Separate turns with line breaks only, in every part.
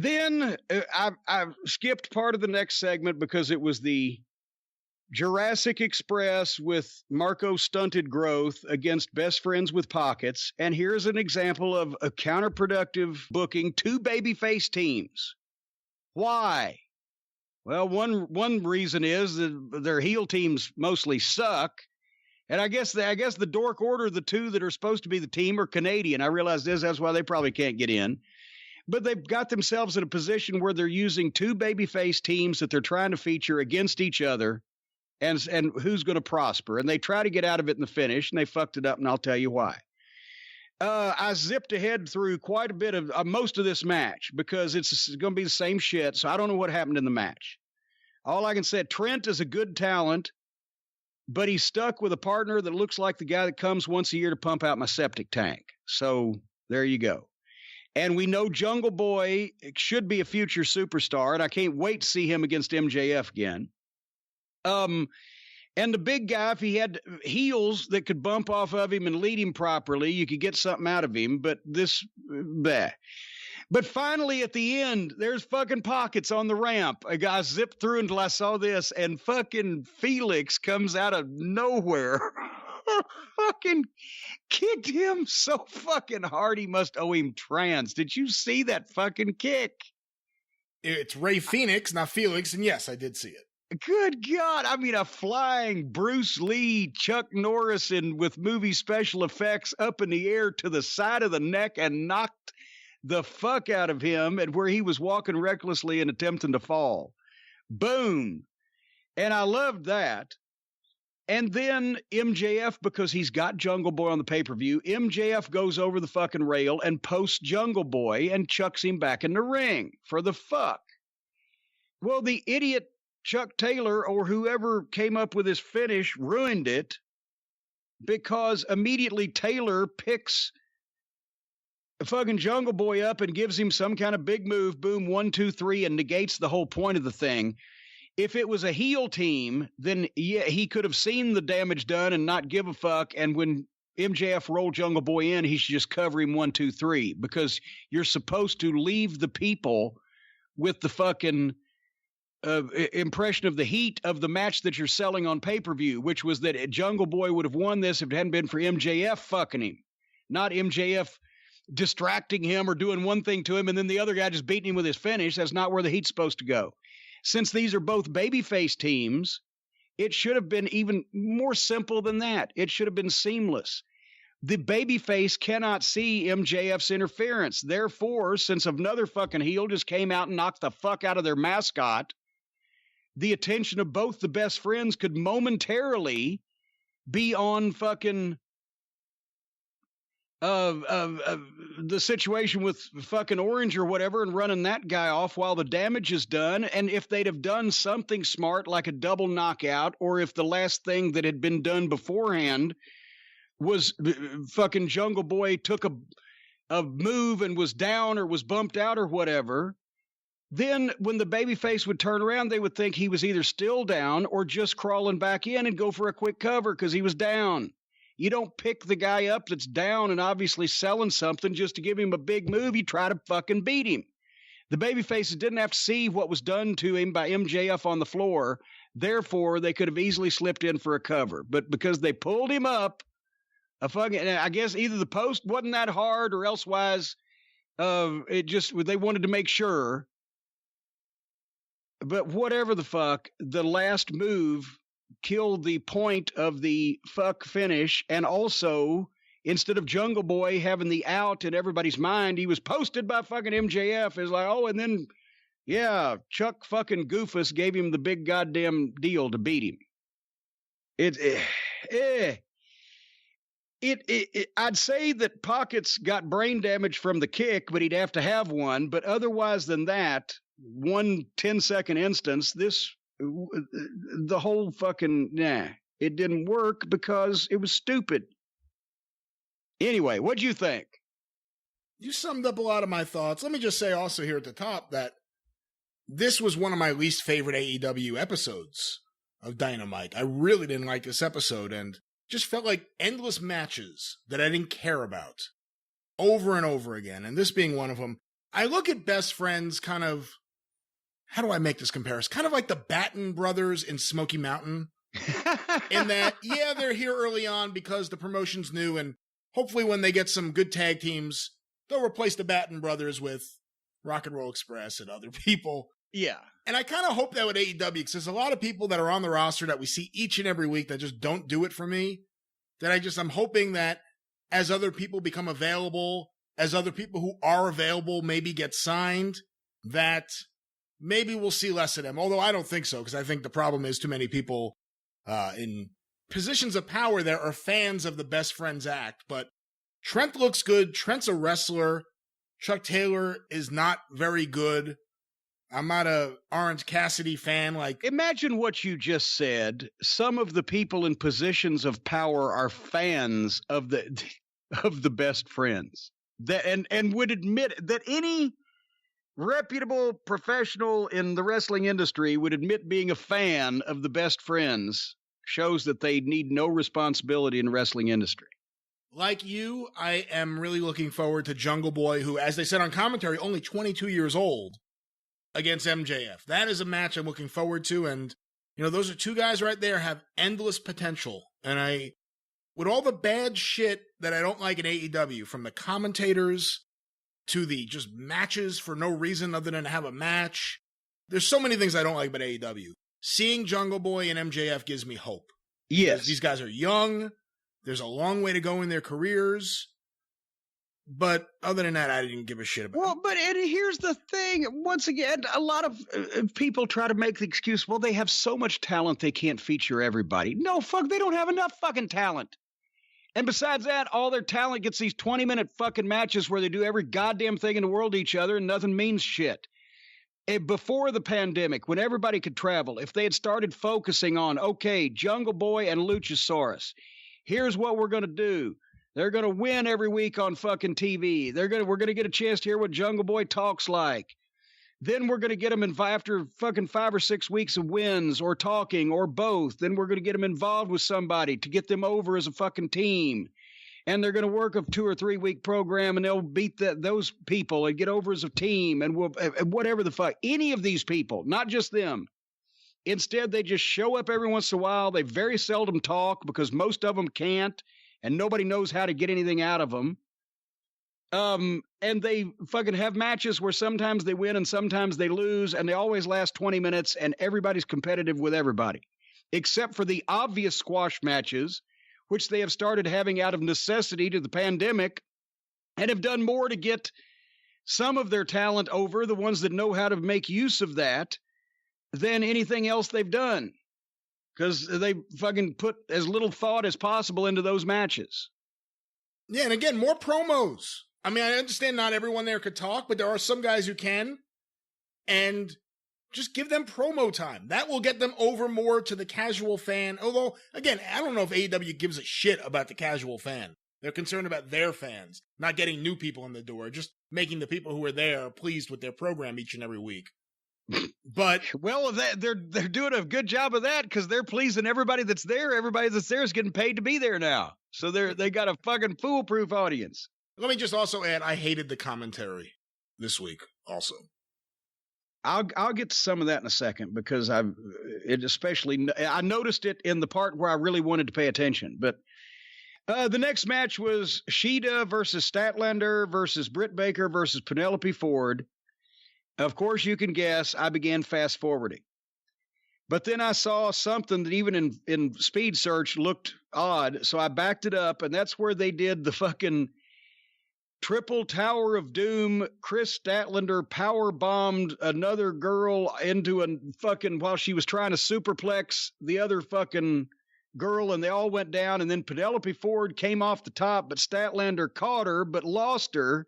Then I skipped part of the next segment because it was the Jurassic Express with Marco Stunted Growth against Best Friends with Pockets. And here's an example of a counterproductive booking, two babyface teams. Why? Well, one reason is that their heel teams mostly suck. And I guess the Dork Order, the two that are supposed to be the team, are Canadian. I realize that's why they probably can't get in. But they've got themselves in a position where they're using two babyface teams that they're trying to feature against each other. And who's going to prosper? And they try to get out of it in the finish, and they fucked it up, and I'll tell you why. I zipped ahead through quite a bit of most of this match because it's going to be the same shit, so I don't know what happened in the match. All I can say, Trent is a good talent, but he's stuck with a partner that looks like the guy that comes once a year to pump out my septic tank. So there you go. And we know Jungle Boy should be a future superstar, and I can't wait to see him against MJF again. And the big guy, if he had heels that could bump off of him and lead him properly, you could get something out of him. But bleh. But finally, at the end, there's fucking Pockets on the ramp. A guy zipped through until I saw this, and fucking Felix comes out of nowhere. Fucking kicked him so fucking hard he must owe him trans. Did you see that fucking kick?
It's Ray Phoenix, not Felix, and yes, I did see it.
Good God. I mean, a flying Bruce Lee, Chuck Norris, and with movie special effects up in the air to the side of the neck and knocked the fuck out of him and where he was walking recklessly and attempting to fall. Boom. And I loved that. And then MJF, because he's got Jungle Boy on the pay-per-view, MJF goes over the fucking rail and posts Jungle Boy and chucks him back in the ring for the fuck. Well, the idiot Chuck Taylor or whoever came up with this finish ruined it because immediately Taylor picks a fucking Jungle Boy up and gives him some kind of big move, boom, 1, 2, 3, and negates the whole point of the thing. If it was a heel team, then yeah, he could have seen the damage done and not give a fuck. And when MJF rolled Jungle Boy in, he should just cover him 1, 2, 3, because you're supposed to leave the people with the fucking impression of the heat of the match that you're selling on pay-per-view, which was that Jungle Boy would have won this if it hadn't been for MJF fucking him, not MJF distracting him or doing one thing to him and then the other guy just beating him with his finish. That's not where the heat's supposed to go. Since these are both babyface teams, it should have been even more simple than that. It should have been seamless. The babyface cannot see MJF's interference. Therefore, since another fucking heel just came out and knocked the fuck out of their mascot, the attention of both the best friends could momentarily be on fucking the situation with fucking Orange or whatever and running that guy off while the damage is done. And if they'd have done something smart like a double knockout, or if the last thing that had been done beforehand was fucking Jungle Boy took a move and was down or was bumped out or whatever, then when the babyface would turn around, they would think he was either still down or just crawling back in and go for a quick cover because he was down. You don't pick the guy up that's down and obviously selling something just to give him a big move. You try to fucking beat him. The babyfaces didn't have to see what was done to him by MJF on the floor. Therefore, they could have easily slipped in for a cover. But because they pulled him up, I guess either the post wasn't that hard or elsewise they wanted to make sure. But whatever the fuck, the last move killed the point of the fuck finish. And also, instead of Jungle Boy having the out in everybody's mind, he was posted by fucking MJF. It's like, oh, and then, yeah, Chuck fucking Goofus gave him the big goddamn deal to beat him. I'd say that Pockets got brain damage from the kick, but he'd have to have one. But otherwise than that, 1 10-second instance, the whole fucking, it didn't work because it was stupid. Anyway, what'd you think?
You summed up a lot of my thoughts. Let me just say also here at the top that this was one of my least favorite AEW episodes of Dynamite. I really didn't like this episode and just felt like endless matches that I didn't care about over and over again. And this being one of them. I look at Best Friends kind of, how do I make this comparison? Kind of like the Batten brothers in Smoky Mountain. In that, yeah, they're here early on because the promotion's new, and hopefully when they get some good tag teams, they'll replace the Batten brothers with Rock and Roll Express and other people.
Yeah.
And I kind of hope that with AEW, because there's a lot of people that are on the roster that we see each and every week that just don't do it for me. That I'm hoping that as other people become available, as other people who are available maybe get signed, that maybe we'll see less of them. Although I don't think so, because I think the problem is too many people in positions of power there are fans of the Best Friends act. But Trent looks good. Trent's a wrestler. Chuck Taylor is not very good. I'm not a Orange Cassidy fan. Like,
imagine what you just said. Some of the people in positions of power are fans of the Best Friends, that and would admit that any reputable professional in the wrestling industry would admit being a fan of the Best Friends shows that they need no responsibility in the wrestling industry.
Like you, I am really looking forward to Jungle Boy, who, as they said on commentary, only 22 years old, against MJF. That is a match I'm looking forward to, and, you know, those are two guys right there have endless potential. And with all the bad shit that I don't like in AEW, from the commentators to the just matches for no reason other than to have a match, there's so many things I don't like about AEW. Seeing Jungle Boy and MJF gives me hope.
Yes.
These guys are young. There's a long way to go in their careers. But other than that, I didn't give a shit about it.
Well, but and here's the thing. Once again, a lot of people try to make the excuse, well, they have so much talent they can't feature everybody. No, fuck, they don't have enough fucking talent. And besides that, all their talent gets these 20-minute fucking matches where they do every goddamn thing in the world to each other and nothing means shit. Before the pandemic, when everybody could travel, if they had started focusing on, okay, Jungle Boy and Luchasaurus, here's what we're going to do. They're going to win every week on fucking TV. We're going to get a chance to hear what Jungle Boy talks like. Then we're going to get them after fucking 5 or 6 weeks of wins or talking or both. Then we're going to get them involved with somebody to get them over as a fucking team. And they're going to work a 2 or 3 week program, and they'll beat those people and get over as a team, and whatever the fuck. Any of these people, not just them. Instead, they just show up every once in a while. They very seldom talk because most of them can't, and nobody knows how to get anything out of them. And they fucking have matches where sometimes they win and sometimes they lose, and they always last 20 minutes, and everybody's competitive with everybody, except for the obvious squash matches, which they have started having out of necessity to the pandemic, and have done more to get some of their talent over, the ones that know how to make use of that, than anything else they've done. Because they fucking put as little thought as possible into those matches.
Yeah, and again, more promos. I mean, I understand not everyone there could talk, but there are some guys who can. And just give them promo time. That will get them over more to the casual fan. Although, again, I don't know if AEW gives a shit about the casual fan. They're concerned about their fans, not getting new people in the door, just making the people who are there pleased with their program each and every week. But
well, they're doing a good job of that because they're pleasing everybody that's there. Everybody that's there is getting paid to be there now. So they got a fucking foolproof audience.
Let me just also add, I hated the commentary this week also.
I'll get to some of that in a second because I noticed it in the part where I really wanted to pay attention. But the next match was Shida versus Statlander versus Britt Baker versus Penelope Ford. Of course, you can guess I began fast forwarding. But then I saw something that even in speed search looked odd, so I backed it up, and that's where they did the fucking Triple Tower of Doom. Chris Statlander power bombed another girl into a fucking, while she was trying to superplex the other fucking girl, and they all went down, and then Penelope Ford came off the top, but Statlander caught her, but lost her,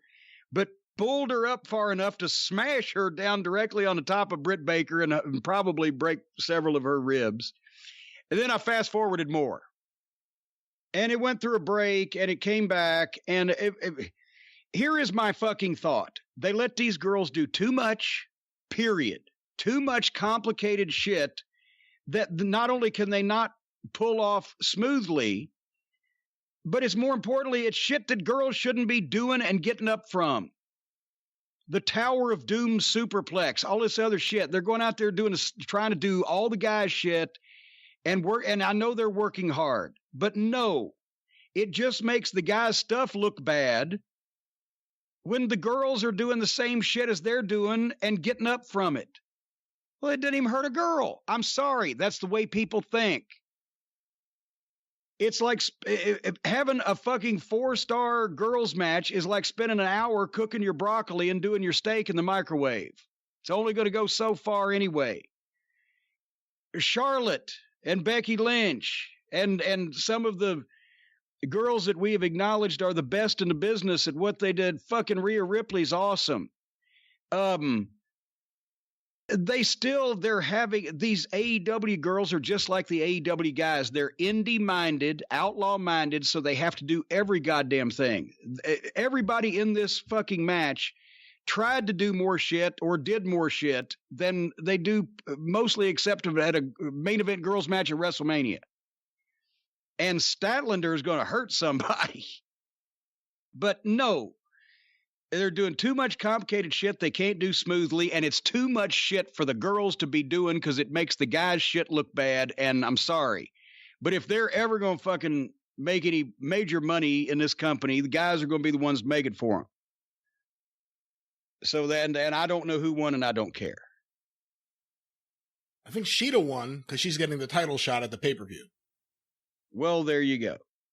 but pulled her up far enough to smash her down directly on the top of Britt Baker and probably break several of her ribs. And then I fast forwarded more. And it went through a break, and it came back, and here is my fucking thought. They let these girls do too much, period. Too much complicated shit that not only can they not pull off smoothly, but it's more importantly, it's shit that girls shouldn't be doing and getting up from. the Tower of Doom superplex, all this other shit. They're going out there trying to do all the guys shit and work. And I know they're working hard, but no, it just makes the guys' stuff look bad when the girls are doing the same shit as they're doing and getting up from it. Well, it didn't even hurt a girl. I'm sorry. That's the way people think. It's like having a fucking 4-star girls match is like spending an hour cooking your broccoli and doing your steak in the microwave. It's only going to go so far anyway. Charlotte and Becky Lynch and some of the girls that we have acknowledged are the best in the business at what they did. Fucking Rhea Ripley's awesome. They're having these AEW girls are just like the AEW guys. They're indie minded, outlaw minded, so they have to do every goddamn thing. Everybody in this fucking match tried to do more shit or did more shit than they do, mostly except at a main event girls match at WrestleMania. And Statlander is going to hurt somebody. But no. They're doing too much complicated shit they can't do smoothly, and it's too much shit for the girls to be doing because it makes the guys' shit look bad, and I'm sorry. But if they're ever going to fucking make any major money in this company, the guys are going to be the ones making for them. So then, and I don't know who won, and I don't care.
I think Sheeta won because she's getting the title shot at the pay-per-view.
Well, there you go.